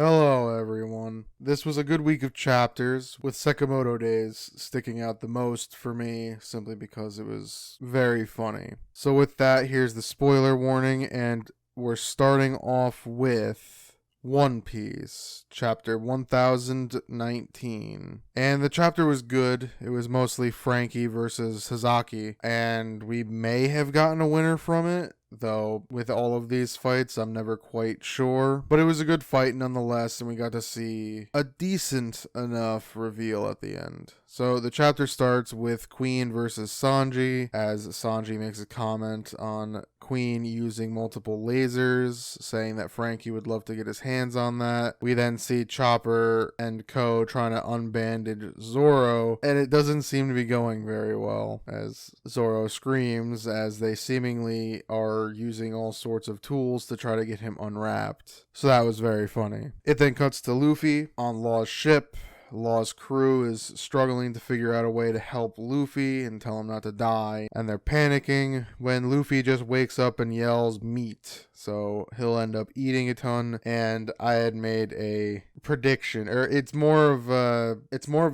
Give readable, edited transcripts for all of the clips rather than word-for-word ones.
Hello, everyone. This was a good week of chapters, with Sakamoto Days sticking out the most for me, simply because it was very funny. So with that, here's the spoiler warning, and we're starting off with One Piece, chapter 1019. And the chapter was good. It was mostly Frankie versus Sasaki, and we may have gotten a winner from it. Though, with all of these fights, I'm never quite sure. But it was a good fight nonetheless, and we got to see a decent enough reveal at the end. So the chapter starts with Queen versus Sanji, as Sanji makes a comment on Queen using multiple lasers, saying that Frankie would love to get his hands on that. We then see Chopper and Co. trying to unbandage Zoro, and it doesn't seem to be going very well, as Zoro screams as they seemingly are using all sorts of tools to try to get him unwrapped. So that was very funny. It then cuts to Luffy on Law's ship. Law's crew is struggling to figure out a way to help Luffy and tell him not to die, and they're panicking when Luffy just wakes up and yells meat. So he'll end up eating a ton, and I had made a prediction, or it's more of a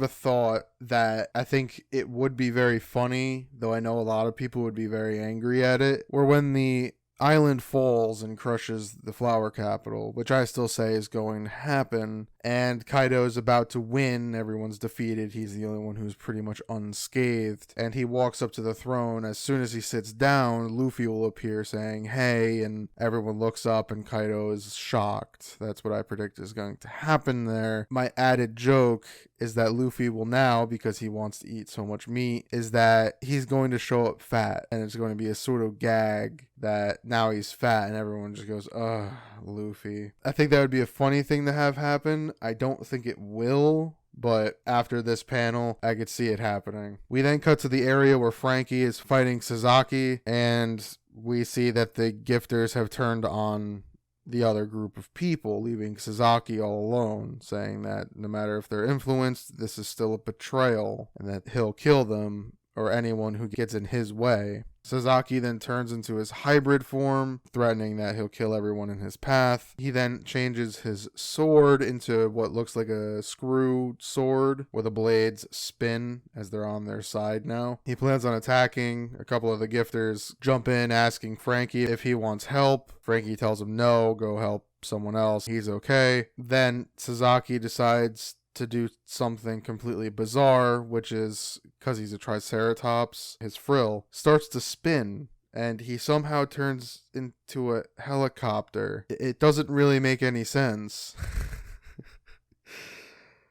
thought that I think it would be very funny, though I know a lot of people would be very angry at it, where when the island falls and crushes the flower capital, which I still say is going to happen, and Kaido's about to win, everyone's defeated, he's the only one who's pretty much unscathed, and he walks up to the throne. As soon as he sits down, Luffy will appear saying, hey, and everyone looks up and Kaido is shocked. That's what I predict is going to happen there. My added joke is that Luffy will now, because he wants to eat so much meat, is that he's going to show up fat, and it's going to be a sort of gag that now he's fat, and everyone just goes, ugh, Luffy. I think that would be a funny thing to have happen. I don't think it will, but after this panel, I could see it happening. We then cut to the area where Frankie is fighting Sasaki, and we see that the gifters have turned on the other group of people, leaving Sasaki all alone, saying that no matter if they're influenced, this is still a betrayal, and that he'll kill them or anyone who gets in his way. Sasaki then turns into his hybrid form, threatening that he'll kill everyone in his path. He then changes his sword into what looks like a screw sword, where the blades spin as they're on their side now. He plans on attacking. A couple of the gifters jump in, asking Frankie if he wants help. Frankie tells him no, go help someone else. He's okay. Then Sasaki decides to do something completely bizarre, which is, because he's a triceratops, his frill starts to spin, and he somehow turns into a helicopter. It doesn't really make any sense.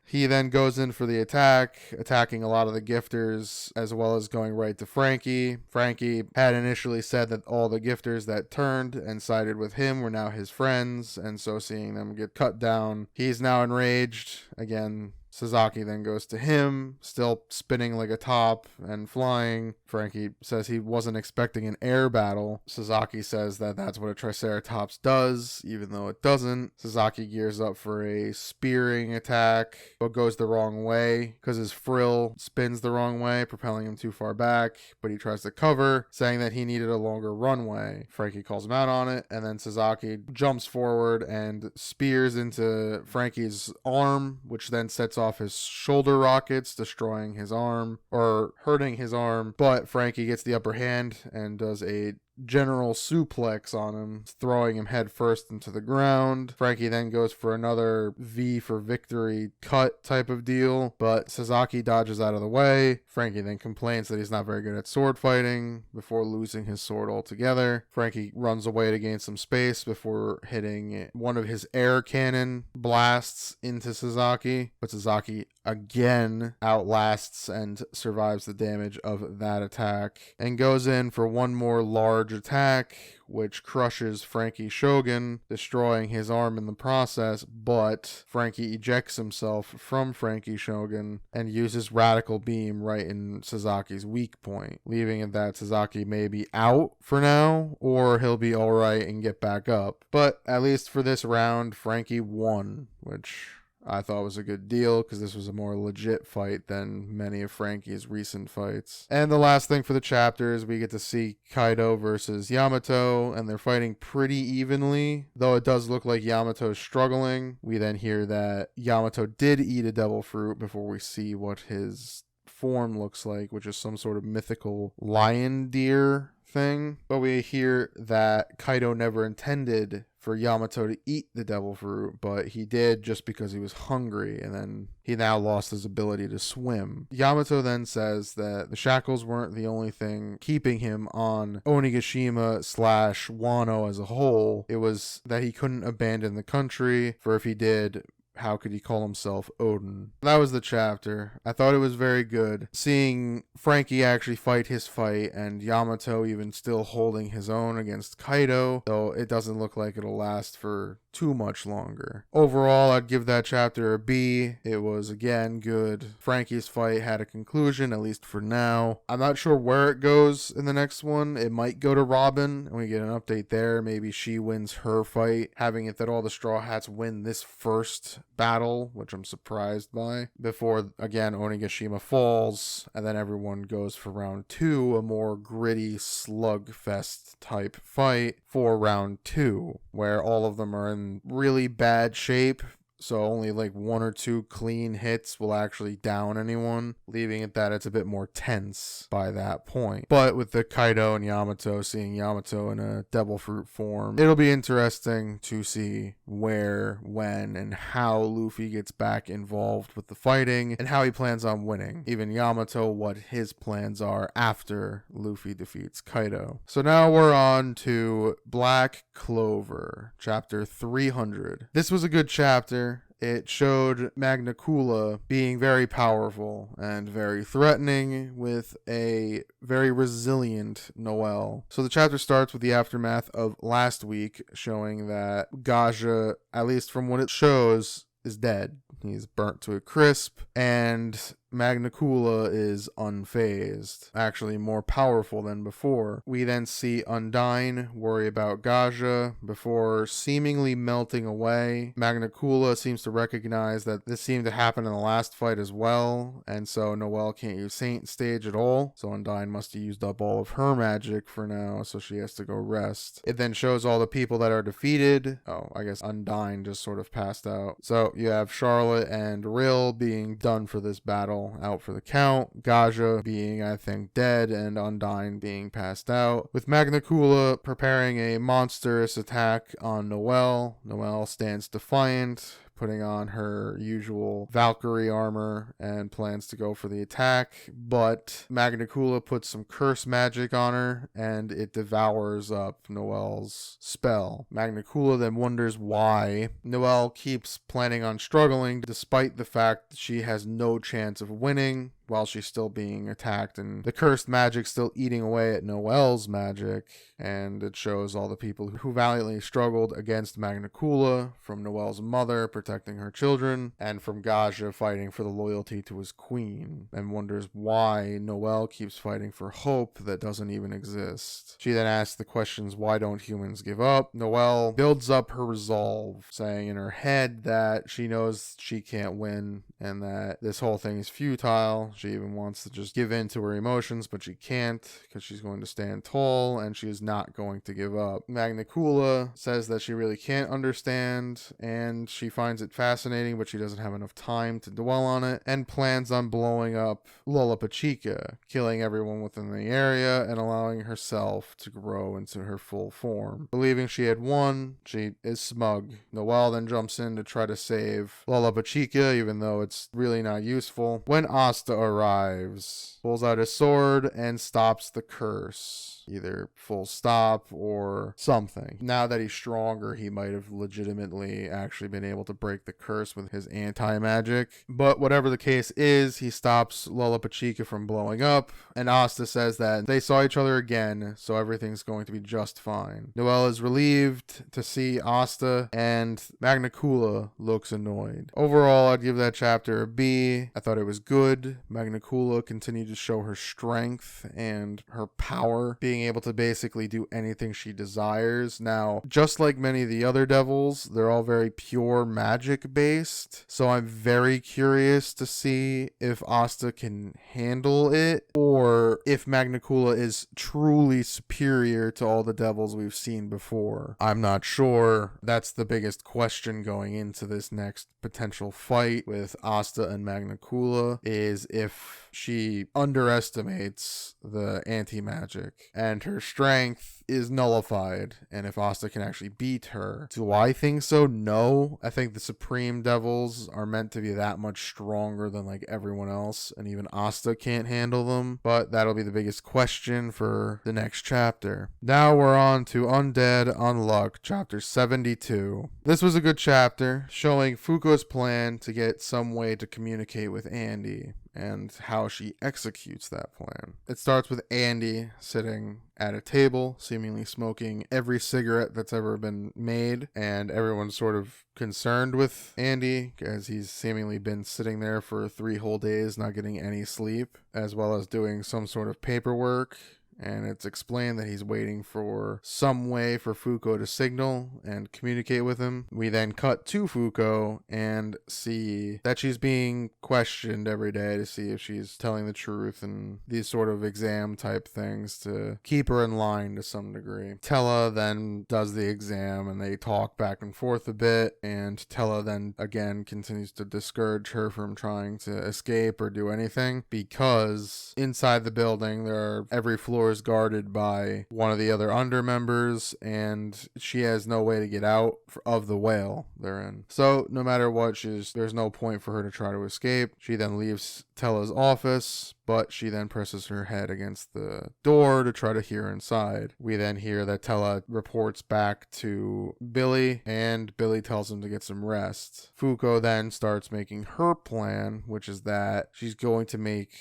He then goes in for the attack, attacking a lot of the gifters, as well as going right to Frankie. Frankie had initially said that all the gifters that turned and sided with him were now his friends, and so seeing them get cut down, he's now enraged. Again, Sasaki then goes to him, still spinning like a top and flying. Frankie says he wasn't expecting an air battle. Sasaki says that that's what a Triceratops does, even though it doesn't. Sasaki gears up for a spearing attack, but goes the wrong way because his frill spins the wrong way, propelling him too far back, but he tries to cover, saying that he needed a longer runway. Frankie calls him out on it, and then Sasaki jumps forward and spears into Frankie's arm, which then sets off his shoulder rockets, destroying his arm, or hurting his arm, but Frankie gets the upper hand and does a general suplex on him, throwing him head first into the ground. Frankie then goes for another V for victory cut type of deal, but Sasaki dodges out of the way. Frankie then complains that he's not very good at sword fighting before losing his sword altogether. Frankie runs away to gain some space before hitting one of his air cannon blasts into Sasaki, but Sasaki again outlasts and survives the damage of that attack and goes in for one more large attack, which crushes Frankie Shogun, destroying his arm in the process, but Frankie ejects himself from Frankie Shogun and uses Radical Beam right in Sasaki's weak point, leaving it that Sasaki may be out for now, or he'll be alright and get back up. But at least for this round, Frankie won, which I thought was a good deal because this was a more legit fight than many of Frankie's recent fights. And the last thing for the chapter is we get to see Kaido versus Yamato, and they're fighting pretty evenly, though it does look like Yamato is struggling. We then hear that Yamato did eat a devil fruit before we see what his form looks like, which is some sort of mythical lion deer thing. But we hear that Kaido never intended for Yamato to eat the devil fruit, but he did just because he was hungry, and then he now lost his ability to swim. Yamato then says that the shackles weren't the only thing keeping him on Onigashima / Wano as a whole. It was that he couldn't abandon the country, for if he did, how could he call himself Odin? That was the chapter. I thought it was very good. Seeing Frankie actually fight his fight, and Yamato even still holding his own against Kaido, though it doesn't look like it'll last for too much longer. Overall, I'd give that chapter a B. It was, again, good. Frankie's fight had a conclusion, at least for now. I'm not sure where it goes in the next one. It might go to Robin, and we get an update there. Maybe she wins her fight, having it that all the Straw Hats win this first battle, which I'm surprised by, before, again, Onigashima falls, and then everyone goes for round 2, a more gritty slugfest type fight for round 2, where all of them are in really bad shape, so only like 1 or 2 clean hits will actually down anyone, leaving it that it's a bit more tense by that point. But with the Kaido and Yamato, seeing Yamato in a devil fruit form, it'll be interesting to see where, when, and how Luffy gets back involved with the fighting, and how he plans on winning. Even Yamato, what his plans are after Luffy defeats Kaido. So now we're on to Black Clover, chapter 300. This was a good chapter. It showed Magna Kula being very powerful and very threatening, with a very resilient Noel. So the chapter starts with the aftermath of last week, showing that Gaja, at least from what it shows, is dead. He's burnt to a crisp, and Magna Kula is unfazed, actually more powerful than before. We then see Undyne worry about Gaja before seemingly melting away. Magna Kula seems to recognize that this seemed to happen in the last fight as well, and so Noelle can't use Saint Stage at all, so Undyne must have used up all of her magic for now, so she has to go rest. It then shows all the people that are defeated. Oh, I guess Undyne just sort of passed out. So you have Charlotte and Rill being done for this battle, out for the count. Gaja being, I think, dead, and Undyne being passed out. With Magna Kula preparing a monstrous attack on Noelle. Noelle stands defiant, putting on her usual Valkyrie armor and plans to go for the attack, but Magna Kula puts some curse magic on her and it devours up Noelle's spell. Magna Kula then wonders why Noelle keeps planning on struggling despite the fact that she has no chance of winning while she's still being attacked, and the cursed magic still eating away at Noelle's magic. And it shows all the people who valiantly struggled against Magna Kula, from Noelle's mother protecting her children, and from Gaja fighting for the loyalty to his queen, and wonders why Noelle keeps fighting for hope that doesn't even exist. She then asks the questions, why don't humans give up? Noelle builds up her resolve, saying in her head that she knows she can't win and that this whole thing is futile. She even wants to just give in to her emotions, but she can't because she's going to stand tall and she is not going to give up. Magna Kula says that she really can't understand and she finds it fascinating, but she doesn't have enough time to dwell on it, and plans on blowing up Lollapalooza, killing everyone within the area and allowing herself to grow into her full form. Believing she had won, she is smug. Noelle then jumps in to try to save Lollapalooza, even though it's really not useful. When Asta arrives, pulls out his sword and stops the curse. Either full stop or something. Now that he's stronger, he might have legitimately actually been able to break the curse with his anti-magic. But whatever the case is, he stops Lollapalooza from blowing up, and Asta says that they saw each other again, so everything's going to be just fine. Noelle is relieved to see Asta, and Magna Kula looks annoyed. Overall, I'd give that chapter a B. I thought it was good. Magna Kula continued to show her strength and her power, being being able to basically do anything she desires. Now, just like many of the other devils, they're all very pure magic based. So I'm very curious to see if Asta can handle it, or if Magnicula is truly superior to all the devils we've seen before. I'm not sure. That's the biggest question going into this next potential fight with Asta and Magnicula, is if she underestimates the anti-magic and her strength is nullified, and if Asta can actually beat her. Do I think so? No. I think the Supreme Devils are meant to be that much stronger than like everyone else, and even Asta can't handle them, but that'll be the biggest question for the next chapter. Now we're on to Undead Unluck, chapter 72. This was a good chapter, showing Fuko's plan to get some way to communicate with Andy and how she executes that plan. It starts with Andy sitting at a table, seemingly smoking every cigarette that's ever been made, and everyone's sort of concerned with Andy as he's seemingly been sitting there for 3 whole days not getting any sleep, as well as doing some sort of paperwork. And it's explained that he's waiting for some way for Fuko to signal and communicate with him. We then cut to Fuko and see that she's being questioned every day to see if she's telling the truth and these sort of exam type things to keep her in line to some degree. Tella then does the exam and they talk back and forth a bit, and Tella then again continues to discourage her from trying to escape or do anything, because inside the building every floor is guarded by one of the other under members, and she has no way to get out of the whale they're in. So no matter what, there's no point for her to try to escape. She then leaves Tella's office, but she then presses her head against the door to try to hear inside. We then hear that Tella reports back to Billy, and Billy tells him to get some rest. Fuko then starts making her plan, which is that she's going to make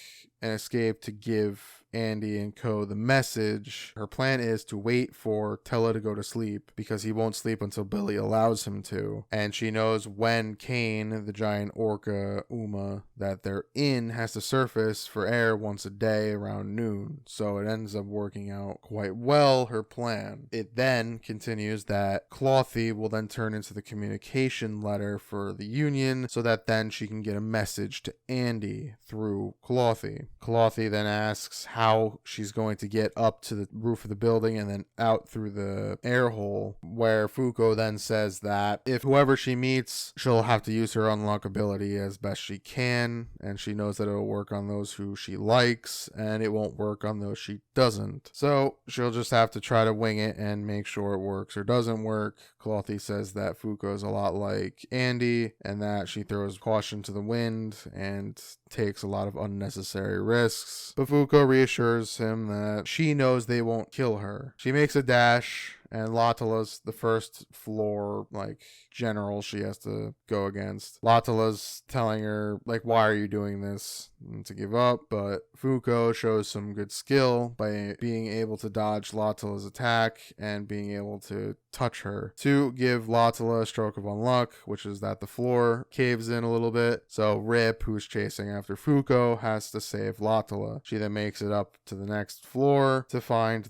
an escape to give Andy and Co. the message. Her plan is to wait for Tella to go to sleep, because he won't sleep until Billy allows him to. And she knows when Kane, the giant orca Uma that they're in, has to surface for air once a day around noon. So it ends up working out quite well, her plan. It then continues that Clothy will then turn into the communication letter for the Union, so that then she can get a message to Andy through Clothy. Clothy then asks how she's going to get up to the roof of the building and then out through the air hole, where Fuko then says that if whoever she meets, she'll have to use her unlock ability as best she can, and she knows that it'll work on those who she likes and it won't work on those she doesn't. So she'll just have to try to wing it and make sure it works or doesn't work. Clothy says that Fuko's a lot like Andy, and that she throws caution to the wind and takes a lot of unnecessary risks. But Fuko reassures him that she knows they won't kill her. She makes a dash, and Latala's the first floor, general she has to go against. Latala's telling her, why are you doing this? And to give up, but Fuko shows some good skill by being able to dodge Latala's attack and being able to touch her to give Latala a stroke of unluck, which is that the floor caves in a little bit. So Rip, who's chasing after Fuko, has to save Latala. She then makes it up to the next floor to find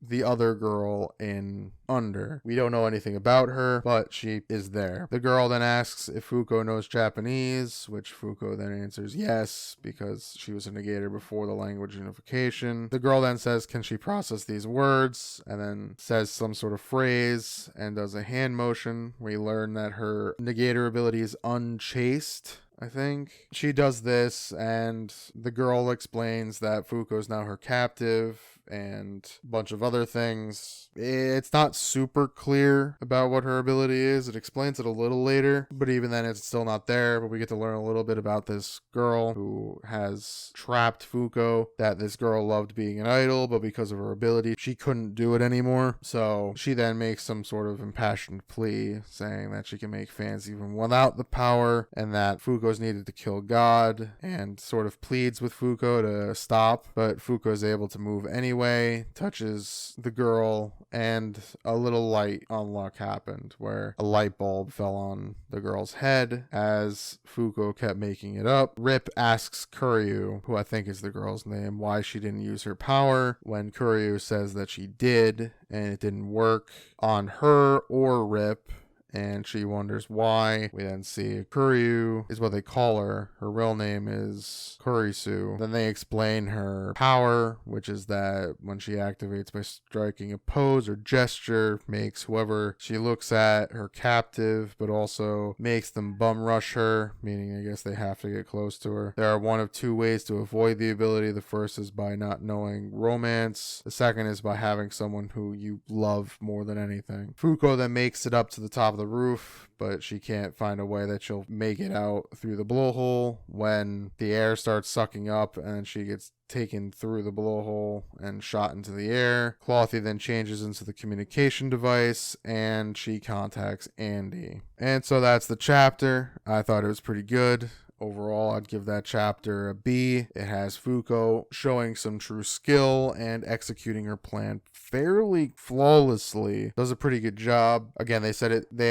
the other girl in Under. We don't know anything about her, but she is there. The girl then asks if Fuko knows Japanese, which Fuko then answers yes, because she was a negator before the language unification. The girl then says, can she process these words? And then says some sort of phrase and does a hand motion. We learn that her negator ability is unchaste, I think. She does this, and the girl explains that Fuko is now her captive and a bunch of other things. It's not super clear about what her ability is. It explains it a little later, but even then it's still not there. But we get to learn a little bit about this girl who has trapped Fuko, that this girl loved being an idol, but because of her ability, she couldn't do it anymore. So she then makes some sort of impassioned plea saying that she can make fans even without the power, and that Fuko's needed to kill God, and sort of pleads with Fuko to stop, but Fuko is able to move anyway, anyway, touches the girl, and a little light unluck happened where a light bulb fell on the girl's head as Fuko kept making it up. Rip asks Kuryu, who I think is the girl's name, why she didn't use her power when Kuryu says that she did and it didn't work on her or Rip. And she wonders why. We then see Kuryu is what they call her. Her real name is Kurisu. Then they explain her power, which is that when she activates by striking a pose or gesture, makes whoever she looks at her captive, but also makes them bum rush her, meaning I guess they have to get close to her. There are one of two ways to avoid the ability. The first is by not knowing romance. The second is by having someone who you love more than anything. Fuko then makes it up to the top of the roof, but she can't find a way that she'll make it out through the blowhole when the air starts sucking up, and she gets taken through the blowhole and shot into the air. Clothy then changes into the communication device and she contacts Andy. And so that's the chapter. I thought it was pretty good. Overall, I'd give that chapter a B. It has Fuko showing some true skill and executing her plan fairly flawlessly. Does a pretty good job. Again, they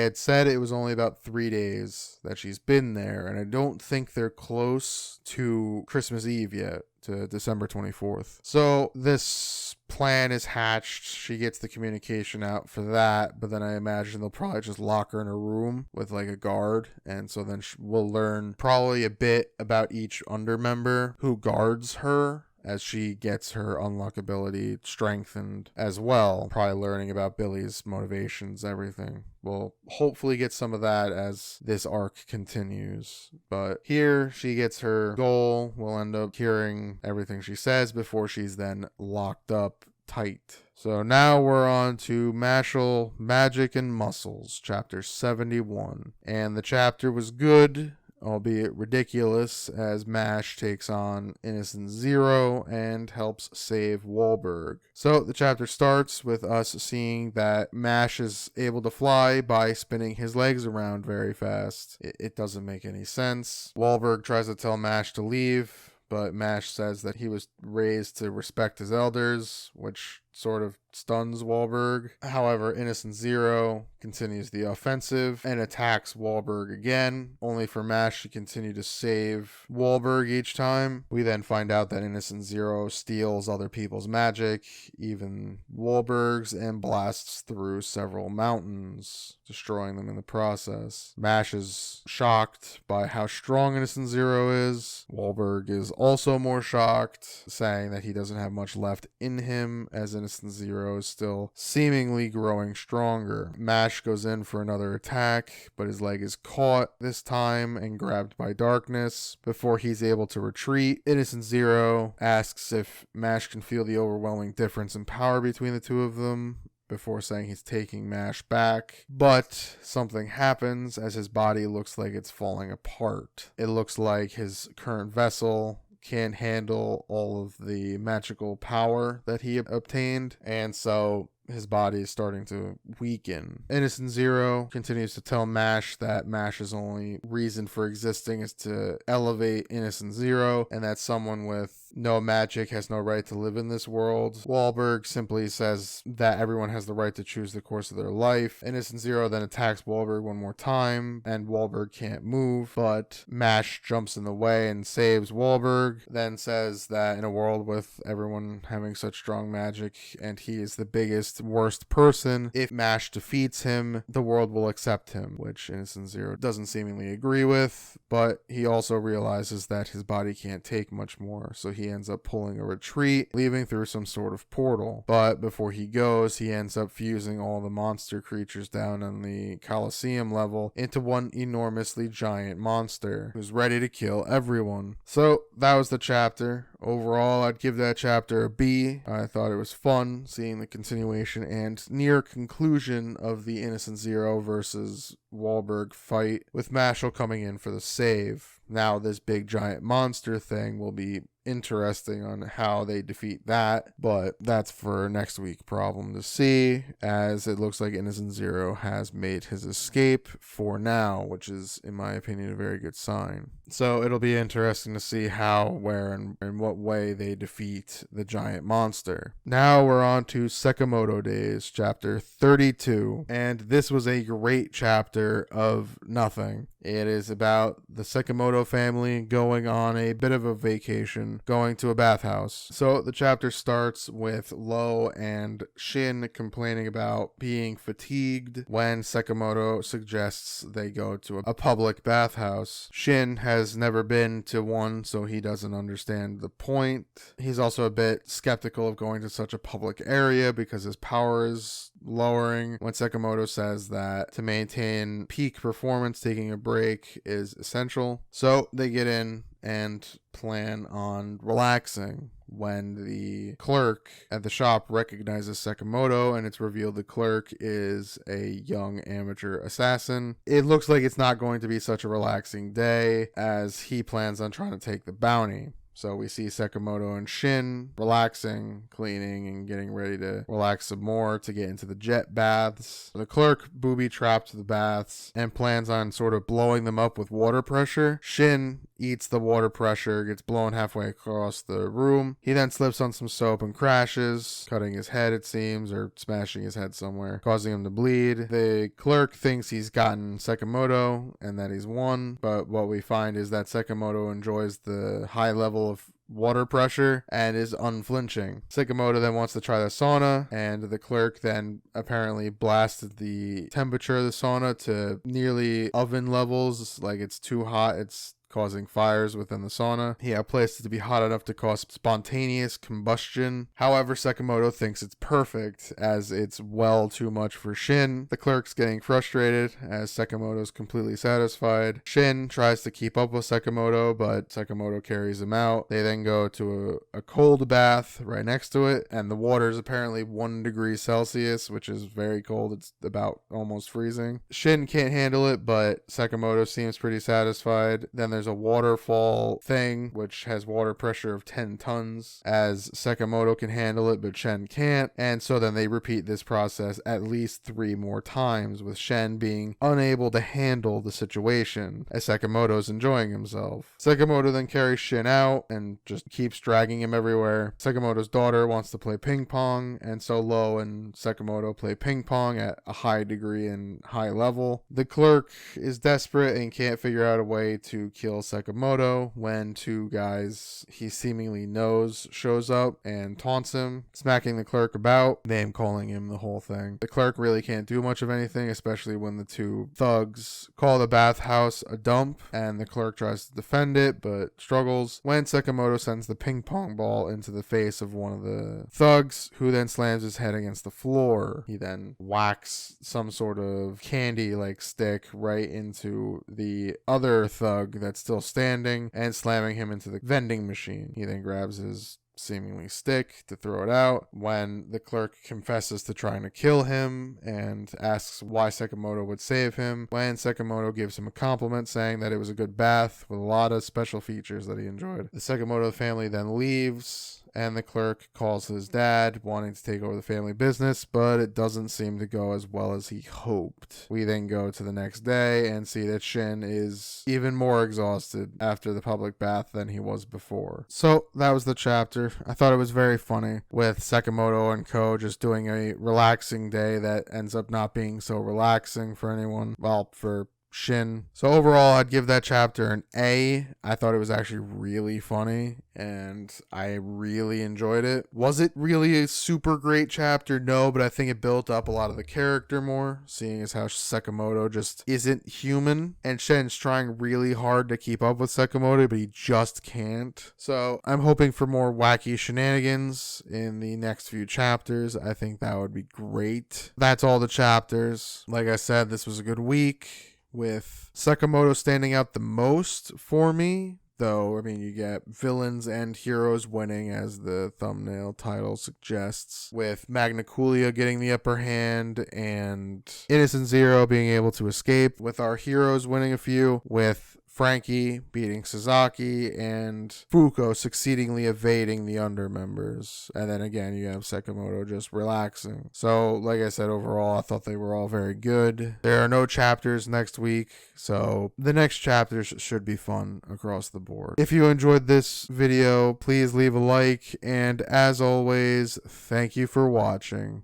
had said it was only about 3 days that she's been there, and I don't think they're close to Christmas Eve yet, to December 24th. So this plan is hatched. She gets the communication out for that, but then I imagine they'll probably just lock her in a room with like a guard, and so then we'll learn probably a bit about each undermember who guards her as she gets her unlock ability strengthened as well. Probably learning about Billy's motivations, everything. We'll hopefully get some of that as this arc continues. But here she gets her goal. We'll end up hearing everything she says before she's then locked up tight. So now we're on to Mashle, Magic and Muscles, chapter 71. And the chapter was good, albeit ridiculous, as Mash takes on Innocent Zero and helps save Wahlberg. So the chapter starts with us seeing that Mash is able to fly by spinning his legs around very fast. It doesn't make any sense. Wahlberg tries to tell Mash to leave, but Mash says that he was raised to respect his elders, which sort of stuns Wahlberg. However, Innocent Zero continues the offensive and attacks Wahlberg again, only for Mash to continue to save Wahlberg each time. We then find out that Innocent Zero steals other people's magic, even Wahlberg's, and blasts through several mountains, destroying them in the process. Mash is shocked by how strong Innocent Zero is. Wahlberg is also more shocked, saying that he doesn't have much left in him, as Innocent Zero is still seemingly growing stronger. Mash goes in for another attack, but his leg is caught this time and grabbed by darkness before he's able to retreat. Innocent Zero asks if Mash can feel the overwhelming difference in power between the two of them, before saying he's taking Mash back. But something happens as his body looks like it's falling apart. It looks like his current vessel can't handle all of the magical power that he obtained, and so his body is starting to weaken. Innocent Zero continues to tell Mash that Mash's only reason for existing is to elevate Innocent Zero, and that someone with no magic has no right to live in this world. Wahlberg simply says that everyone has the right to choose the course of their life. Innocent Zero then attacks Wahlberg one more time, and Wahlberg can't move, but Mash jumps in the way and saves Wahlberg, then says that in a world with everyone having such strong magic and he is the biggest, worst person, if Mash defeats him, the world will accept him, which Innocent Zero doesn't seemingly agree with, but he also realizes that his body can't take much more, so he ends up pulling a retreat, leaving through some sort of portal. But before he goes, he ends up fusing all the monster creatures down on the Colosseum level into one enormously giant monster who's ready to kill everyone. So that was the chapter. Overall, I'd give that chapter a B. I thought it was fun seeing the continuation and near conclusion of the Innocent Zero versus Wahlberg fight, with Mashle coming in for the save. Now this big giant monster thing will be interesting on how they defeat that, but that's for next week problem to see, as it looks like Innocent Zero has made his escape for now, which is, in my opinion, a very good sign. So it'll be interesting to see how, where, and in what way they defeat the giant monster. Now we're on to Sakamoto Days, chapter 32, and this was a great chapter of nothing. It is about the Sakamoto family going on a bit of a vacation, going to a bathhouse. So the chapter starts with Lo and Shin complaining about being fatigued when Sakamoto suggests they go to a public bathhouse. Shin has never been to one, so he doesn't understand the point. He's also a bit skeptical of going to such a public area because his power is lowering, when Sakamoto says that to maintain peak performance, taking a break is essential. So they get in and plan on relaxing when the clerk at the shop recognizes Sakamoto, and it's revealed the clerk is a young amateur assassin. It looks like it's not going to be such a relaxing day, as he plans on trying to take the bounty. So we see Sakamoto and Shin relaxing, cleaning, and getting ready to relax some more to get into the jet baths. The clerk booby-trapped the baths and plans on sort of blowing them up with water pressure. Shin eats the water pressure, gets blown halfway across the room. He then slips on some soap and crashes, cutting his head, it seems, or smashing his head somewhere, causing him to bleed. The clerk thinks he's gotten Sakamoto and that he's won, but what we find is that Sakamoto enjoys the high level of water pressure and is unflinching. Sakamoto then wants to try the sauna, and the clerk then apparently blasted the temperature of the sauna to nearly oven levels, like it's too hot, it's causing fires within the sauna. He had placed it to be hot enough to cause spontaneous combustion. However, Sakamoto thinks it's perfect, as it's well too much for Shin. The clerk's getting frustrated, as Sakamoto's completely satisfied. Shin tries to keep up with Sakamoto, but Sakamoto carries him out. They then go to a cold bath right next to it, and the water is apparently 1 degree Celsius, which is very cold. It's about almost freezing. Shin can't handle it, but Sakamoto seems pretty satisfied. Then there's a waterfall thing, which has water pressure of 10 tons, as Sakamoto can handle it, but Shen can't. And so then they repeat this process at least 3 more times, with Shen being unable to handle the situation, as Sakamoto's enjoying himself. Sakamoto then carries Shin out and just keeps dragging him everywhere. Sakamoto's daughter wants to play ping pong, and so Lo and Sakamoto play ping pong at a high degree and high level. The clerk is desperate and can't figure out a way to kill Sakamoto when 2 guys he seemingly knows shows up and taunts him, smacking the clerk about, name calling him the whole thing. The clerk really can't do much of anything, especially when the 2 thugs call the bathhouse a dump, and the clerk tries to defend it but struggles when Sakamoto sends the ping pong ball into the face of one of the thugs, who then slams his head against the floor. He then whacks some sort of candy like stick right into the other thug that's still standing and slamming him into the vending machine. He then grabs his seemingly stick to throw it out when the clerk confesses to trying to kill him and asks why Sakamoto would save him, when Sakamoto gives him a compliment saying that it was a good bath with a lot of special features that he enjoyed. The Sakamoto family then leaves, and the clerk calls his dad, wanting to take over the family business, but it doesn't seem to go as well as he hoped. We then go to the next day and see that Shin is even more exhausted after the public bath than he was before. So that was the chapter. I thought it was very funny, with Sakamoto and co just doing a relaxing day that ends up not being so relaxing for anyone. Well, for Shin. So overall, I'd give that chapter an A. I thought it was actually really funny, and I really enjoyed it. Was it really a super great chapter? No, but I think it built up a lot of the character more, seeing as how Sakamoto just isn't human, and Shin's trying really hard to keep up with Sakamoto, but he just can't. So I'm hoping for more wacky shenanigans in the next few chapters. I think that would be great. That's all the chapters. Like I said, this was a good week, with Sakamoto standing out the most for me. Though, I mean, you get villains and heroes winning, as the thumbnail title suggests, with Magna Coolio getting the upper hand and Innocent Zero being able to escape, with our heroes winning a few, with Frankie beating Sasaki and Fuko succeedingly evading the under members. And then again, you have Sakamoto just relaxing. So, like I said, overall, I thought they were all very good. There are no chapters next week, so the next chapters should be fun across the board. If you enjoyed this video, please leave a like, and as always, thank you for watching.